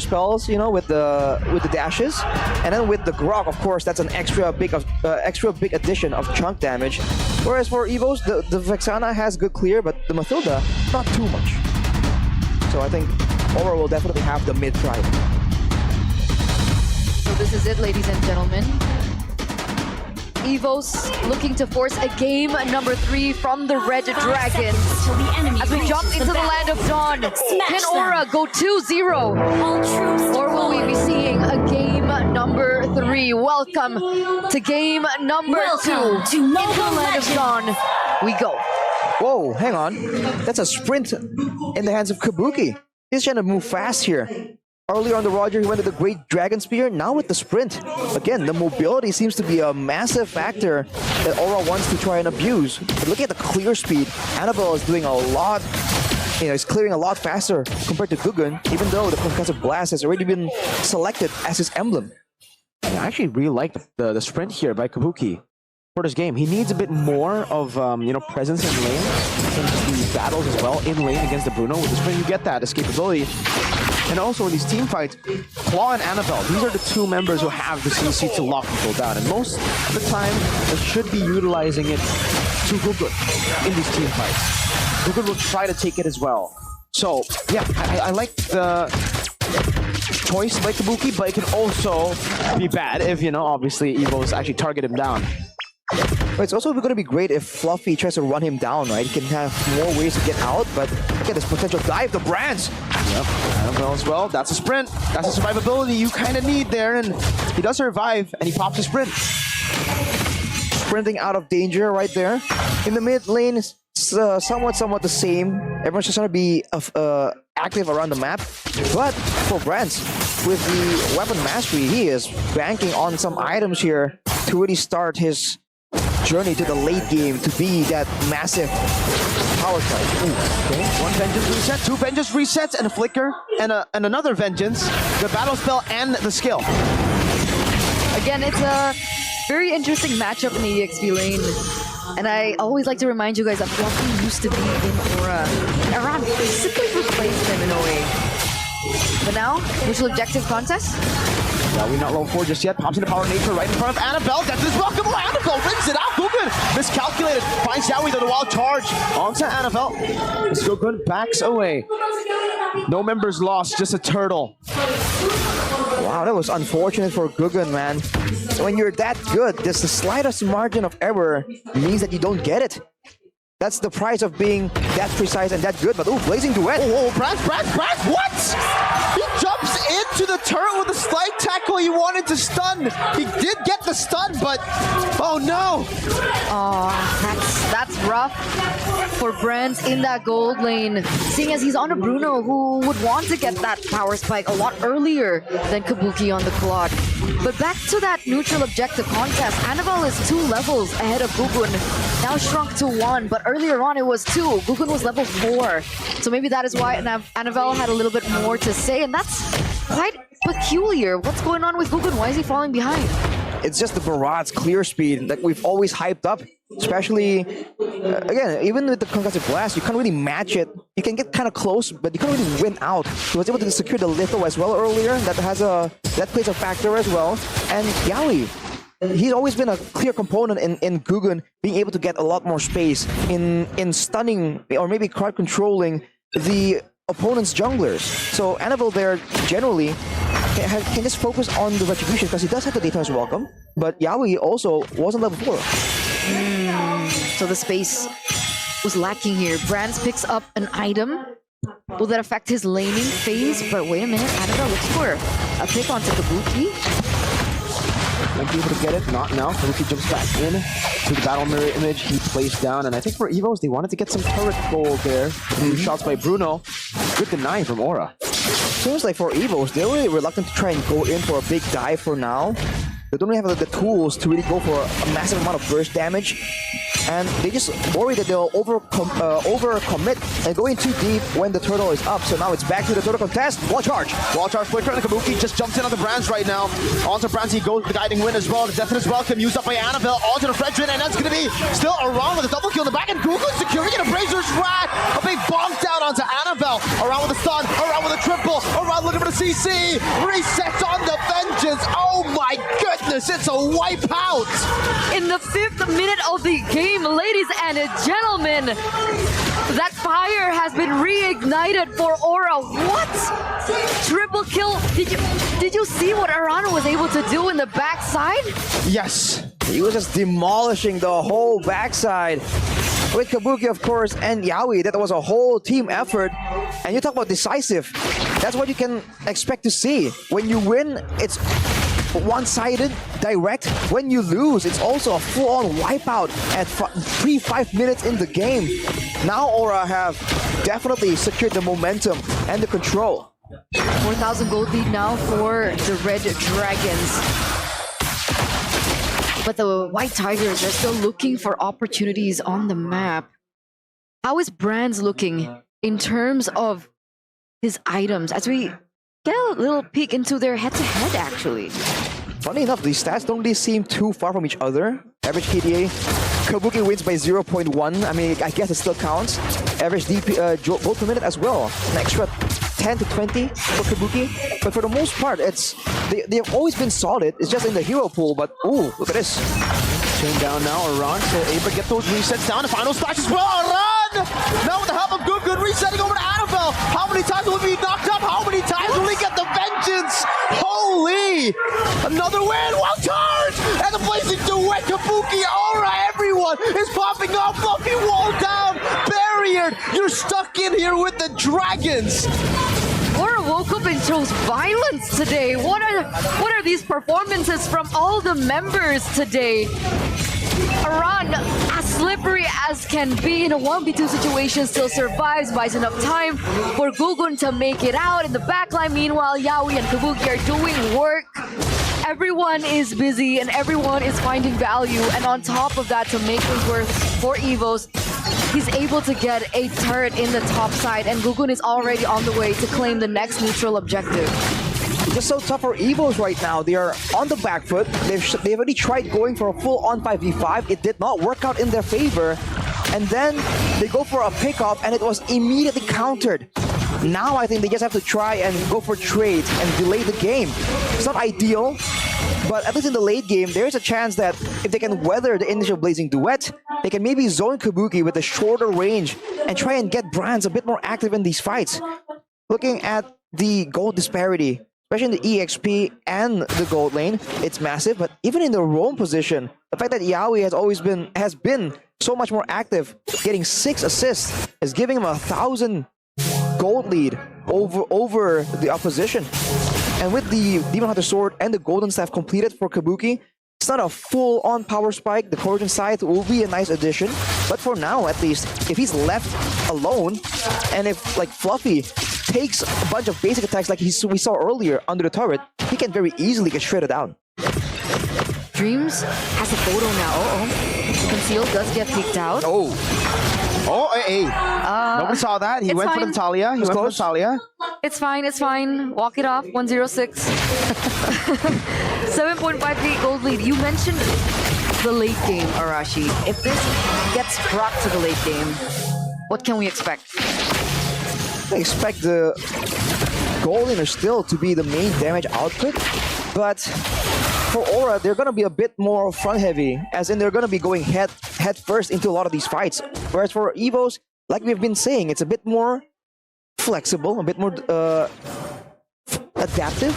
spells, you know, with the dashes, and then with the Grok, of course, that's an extra big addition of chunk damage. Whereas for evos, the Vexana has good clear, but the Mathilda not too much. So I think Aura will definitely have the mid try. So this is it, ladies and gentlemen. Evos looking to force a game number 3 from the Red Dragons. As we jump into the land of Dawn, can Aura go 2-0? Or will we be seeing a game number 3? Welcome to game number 2. Into the land of Dawn we go. Whoa, hang on. That's a sprint in the hands of Kabuki. He's trying to move fast here. Earlier on the Roger, he went with the Great Dragon Spear. Now with the sprint. Again, the mobility seems to be a massive factor that Aura wants to try and abuse. But looking at the clear speed, Annabelle is doing a lot. You know, he's clearing a lot faster compared to Guggen, even though the Concussive Blast has already been selected as his emblem. I actually really like the sprint here by Kabuki for this game. He needs a bit more of you know, presence in lane in these battles as well. In lane against the Bruno, with the sprint you get that escapability. And also in these team fights, Claw and Annabelle, these are the two members who have the CC to lock people down. And most of the time, they should be utilizing it to Guggen in these team fights. Guggen will try to take it as well. So, yeah, I like the choice by Kabuki, but it can also be bad if, you know, obviously evos actually target him down. But it's also going to be great if Fluffy tries to run him down, right? He can have more ways to get out, but look at this potential dive, the brands! Yep, Annabelle as well. That's a sprint. That's a survivability you kind of need there, and he does survive, and he pops a sprint. Sprinting out of danger right there. In the mid lane, it's somewhat the same. Everyone's just going to be active around the map. But for Brands, with the weapon mastery, he is banking on some items here to really start his journey to the late game to be that massive power strike. Okay. One vengeance reset, two vengeance resets, and a flicker, and another vengeance, the battle spell, and the skill. Again, it's a very interesting matchup in the E.X.P lane. And I always like to remind you guys that Fluffy used to be in Aura. Around basically replaced him in a way. But now, mutual objective contest. Yeah, we're not level 4 just yet. Pops into Power Nature right in front of Annabelle. That's his welcome. Annabelle rips it out. Guggen miscalculated. Finds Yaoi the wild charge onto Annabelle. Guggen backs away. No members lost, just a turtle. Wow, that was unfortunate for Guggen, man. When you're that good, just the slightest margin of error means that you don't get it. That's the price of being that precise and that good. But oh, Blazing Duet. Oh, Brands, what? He jumps into the turret with a slight tackle. He wanted to stun. He did get the stun, but oh no. Oh, that's rough for Brands in that gold lane. Seeing as he's on a Bruno who would want to get that power spike a lot earlier than Kabuki on the Claude. But back to that neutral objective contest, Annabelle is 2 levels ahead of Guggen. Now shrunk to 1, but earlier on it was 2. Guggen was level 4. So maybe that is why Annabelle had a little bit more to say, and that's quite peculiar. What's going on with Guggen? Why is he falling behind? It's just the Barad's clear speed that we've always hyped up. Especially, again, even with the Concussive Blast, you can't really match it. You can get kind of close, but you can't really win out. He was able to secure the Litho as well earlier. That plays a factor as well. And Yaoi, he's always been a clear component in Guggen being able to get a lot more space in stunning or maybe crowd controlling the opponent's junglers. So Annabelle there generally can just focus on the retribution because he does have the Daytime's Welcome, but Yaoi also wasn't level 4. So the space was lacking here. Brands picks up an item. Will that affect his laning phase? But wait a minute, Annabelle looks for a pick onto Kabuki. Might be able to get it, not now. Kabuki jumps back in to the battle mirror image he placed down, and I think for evos they wanted to get some turret gold there. Shots by Bruno. Good deny from Aura. Seems like for evos, they're really reluctant to try and go in for a big dive for now. They don't really have the tools to really go for a massive amount of burst damage. And they just worry that they'll overcommit and go in too deep when the turtle is up. So now it's back to the turtle contest. Wall charge. Wall charge flicker, and Kabuki just jumps in on the Brands right now. Onto Brands, he goes with the guiding wind as well. The Deathless Welcome used up by Annabelle onto the Fredrin, and that's going to be still around with a double kill in the back. And Google securing it, a Brazer's Rat. A big bonk down onto Annabelle. Around with a stun, around with a triple, around looking for the we see resets on the vengeance. Oh my goodness, it's a wipeout. In the 5th minute of the game, ladies and gentlemen, that fire has been reignited for Aura. What? Triple kill. Did you see what Arano was able to do in the backside? Yes, he was just demolishing the whole backside. With Kabuki, of course, and Yaoi, that was a whole team effort. And you talk about decisive. That's what you can expect to see. When you win, it's one-sided, direct. When you lose, it's also a full-on wipeout at 5 minutes in the game. Now Aura have definitely secured the momentum and the control. 4,000 gold lead now for the Red Dragons. But the White Tigers are still looking for opportunities on the map. How is Brands looking in terms of his items as we get a little peek into their head-to-head actually? Funny enough, these stats don't really seem too far from each other. Average KDA, Kabuki wins by 0.1. I mean, I guess it still counts. Average DP, gold per minute as well. An extra 10 to 20 for Kabuki. But for the most part, they've always been solid. It's just in the hero pool, but ooh, look at this. Turn down now, Aran, so able to get those resets down. The final splash as well, Aran! Now with the help of Good resetting over to Annabelle. How many times will he be knocked up? How many times will he get the vengeance? Holy! Another win, well turned! And the blazing duet, Kabuki, Aura, everyone is popping up. Fluffy wall down, barrier. You're stuck in here with the dragons. Aura woke up and chose violence today. What are these performances from all the members today? Aran, as slippery as can be in a 1v2 situation, still survives, buys enough time for Gugun to make it out. In the backline, meanwhile, Yaoi and Kabuki are doing work. Everyone is busy and everyone is finding value. And on top of that, to make things work for evos, he's able to get a turret in the top side, and Gugun is already on the way to claim the next neutral objective. It's just so tough for evos right now. They are on the back foot. They've already tried going for a full-on 5v5. It did not work out in their favor. And then they go for a pickup, and it was immediately countered. Now I think they just have to try and go for trades and delay the game. It's not ideal, but at least in the late game, there is a chance that if they can weather the initial blazing duet, they can maybe zone Kabuki with a shorter range and try and get Brands a bit more active in these fights. Looking at the gold disparity, especially in the E.X.P and the gold lane, it's massive. But even in the roam position, the fact that Yaoi has been so much more active, getting 6 assists, is giving him 1,000 gold lead over the opposition. And with the Demon Hunter Sword and the Golden Staff completed for Kabuki, it's not a full-on power spike. The Corrosion Scythe will be a nice addition. But for now, at least, if he's left alone, and if, like, Fluffy takes a bunch of basic attacks like we saw earlier under the turret, he can very easily get shredded down. Dreams has a photo now. Uh-oh. Concealed does get peeked out. Hey. Nobody saw that. He went for Natalia. It's fine. Walk it off. 106. 7.58 gold lead. You mentioned the late game, Arashi. If this gets brought to the late game, what can we expect? I expect the gold laner still to be the main damage output, but for Aura, they're going to be a bit more front heavy, as in they're going to be going head first into a lot of these fights. Whereas for evos, like we've been saying, it's a bit more flexible, a bit more adaptive,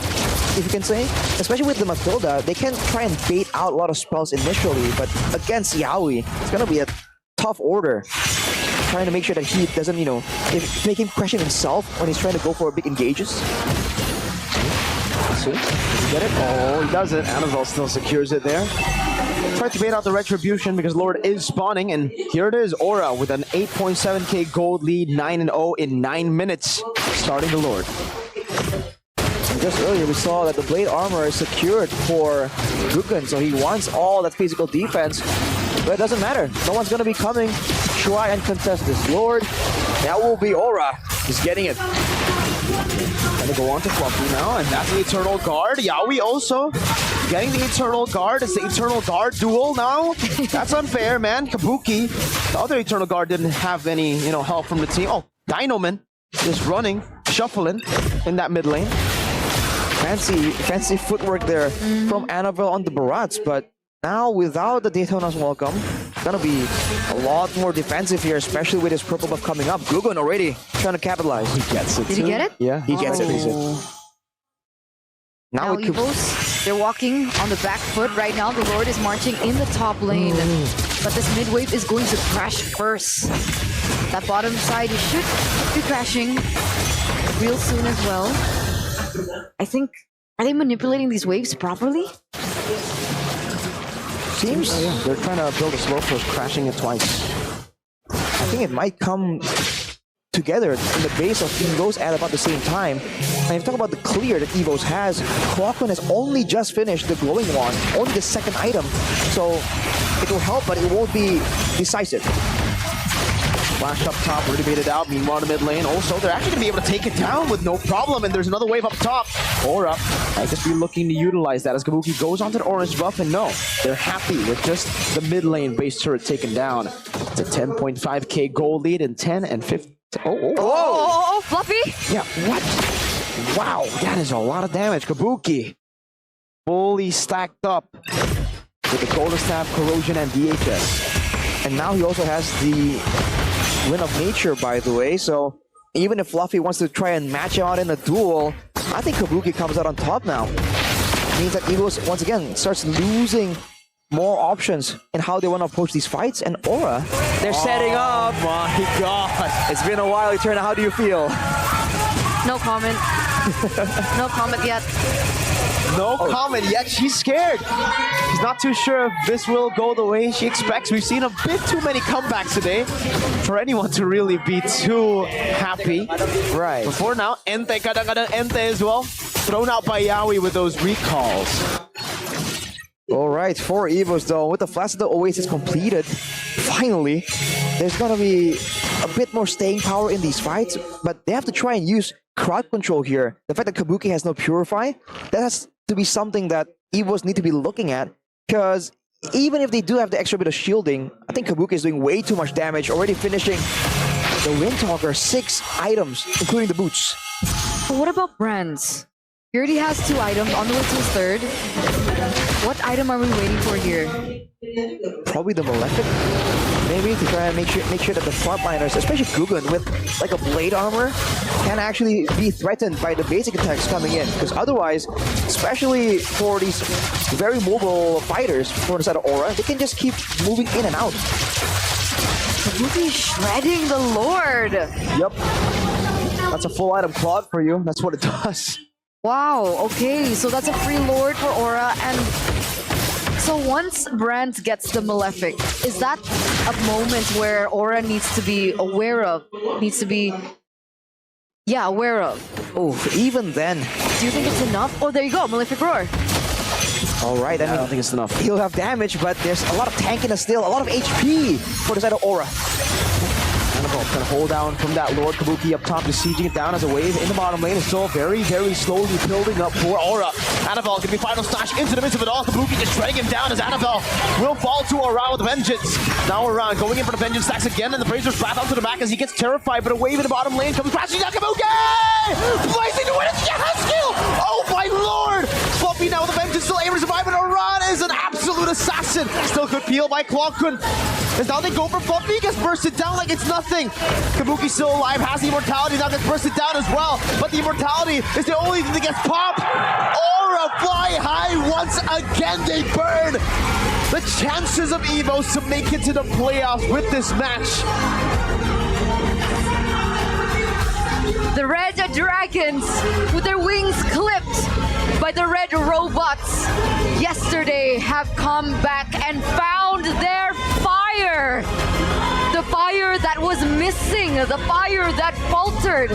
if you can say. Especially with the Matilda, they can try and bait out a lot of spells initially, but against Yaoi, it's going to be a tough order. Trying to make sure that he doesn't, make him question himself when he's trying to go for big engages. Get it? Oh, he doesn't. Annabelle still secures it there. Tried to bait out the retribution because Lord is spawning, and here it is, Aura with an 8.7k gold lead, 9-0 in 9 minutes, starting the Lord. And just earlier we saw that the blade armor is secured for Gugun, so he wants all that physical defense. But it doesn't matter. No one's going to be coming to try and contest this Lord. That will be Aura. He's getting it. Gonna go on to Fluffy now, and that's the Eternal Guard. Yaoi also getting the Eternal Guard. It's the Eternal Guard duel now. That's unfair, man. Kabuki, the other Eternal Guard, didn't have any, help from the team. Oh, Dinoman just running, shuffling in that mid lane. fancy footwork there from Annabelle on the barrage, but now without the Daytona's welcome, it's gonna be a lot more defensive here, especially with his purple buff coming up. Gugun already trying to capitalize. He gets it. Did he get it? Yeah, He gets it. Now it could- evos, they're walking on the back foot right now. The Lord is marching in the top lane, but this mid wave is going to crash first. That bottom side should be crashing real soon as well. I think, are they manipulating these waves properly? seems they're trying to build a slow push, crashing it twice. I think it might come together in the base of evos at about the same time. And if you talk about the clear that evos has, Clockman has only just finished the glowing wand, only the second item. So it will help, but it won't be decisive. Flash up top, already made it out. Meanwhile, in the mid lane, also, they're actually going to be able to take it down with no problem. And there's another wave up top. Aura I guess be looking to utilize that as Kabuki goes onto the orange buff, and no, they're happy with just the mid lane base turret taken down. It's a 10.5k gold lead in 10 and 50. Oh, Fluffy! Yeah, what? Wow, that is a lot of damage. Kabuki fully stacked up with the Golden Staff, Corrosion, and DHS. And now he also has the Wind of Nature, by the way. So even if Fluffy wants to try and match out in a duel, I think Kabuki comes out on top now. Means that evos, once again, starts losing more options in how they want to approach these fights. And Aura, they're setting up. my god. It's been a while, Eterna. How do you feel? No comment. No comment yet. No comment yet. She's scared. She's not too sure if this will go the way she expects. We've seen a bit too many comebacks today for anyone to really be too happy. Right. Before now, Ente, kadang-kadang Ente as well. Thrown out by Yawi with those recalls. All right, 4 evos though. With the Flash of the Oasis completed, finally, there's gonna be a bit more staying power in these fights, but they have to try and use crowd control here. The fact that Kabuki has no Purify, that has to be something that evos need to be looking at, because even if they do have the extra bit of shielding, I think Kabuki is doing way too much damage, already finishing the Windtalker, 6 items, including the boots. But what about brands? He already has 2 items on the way to his 3rd. What item are we waiting for here? Probably the Malefic, maybe, to try and make sure that the frontliners, especially Gugun with like a blade armor, can actually be threatened by the basic attacks coming in. Because otherwise, especially for these very mobile fighters for the side of Aura, they can just keep moving in and out. Kabuki shredding the Lord. Yep. That's a full item Claude for you. That's what it does. Wow, okay, so that's a free Lord for Aura, and so once Brands gets the Malefic, is that a moment where Aura needs to be aware of? Aware of. Oh, even then. Do you think it's enough? Oh, there you go, Malefic Roar. All right, I don't think it's enough. He'll have damage, but there's a lot of tankiness still, a lot of HP for the side of Aura. Annabelle trying to hold down from that Lord. Kabuki up top, besieging it down as a wave in the bottom lane. It's still very, very slowly building up for Aura. Annabelle can be final slash into the midst of it all. Kabuki just shredding him down as Annabelle will fall to Around with vengeance. Now Around going in for the vengeance stacks again, and the Brazer's wrath onto the back as he gets terrified, but a wave in the bottom lane comes crashing down. Kabuki! Blazing to win it! Yes, skill! Oh my lord! Fluffy now with the vengeance still able to survive, and Around is an absolute assassin. Still good peel by Clockman. As now they go for Fluffy, gets bursted down like it's nothing. Kabuki still alive, has the immortality, now gets bursted down as well. But the immortality is the only thing that gets popped. Aura fly high once again, they burn. The chances of evos to make it to the playoffs with this match. The Red Dragons, with their wings clipped by the Red Robots, yesterday have come back and found their fire. The fire that was missing, the fire that faltered.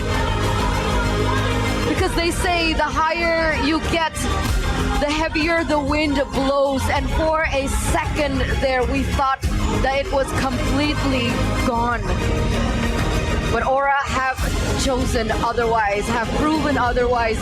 Because they say the higher you get, the heavier the wind blows. And for a second there, we thought that it was completely gone. But Aura have chosen otherwise, have proven otherwise.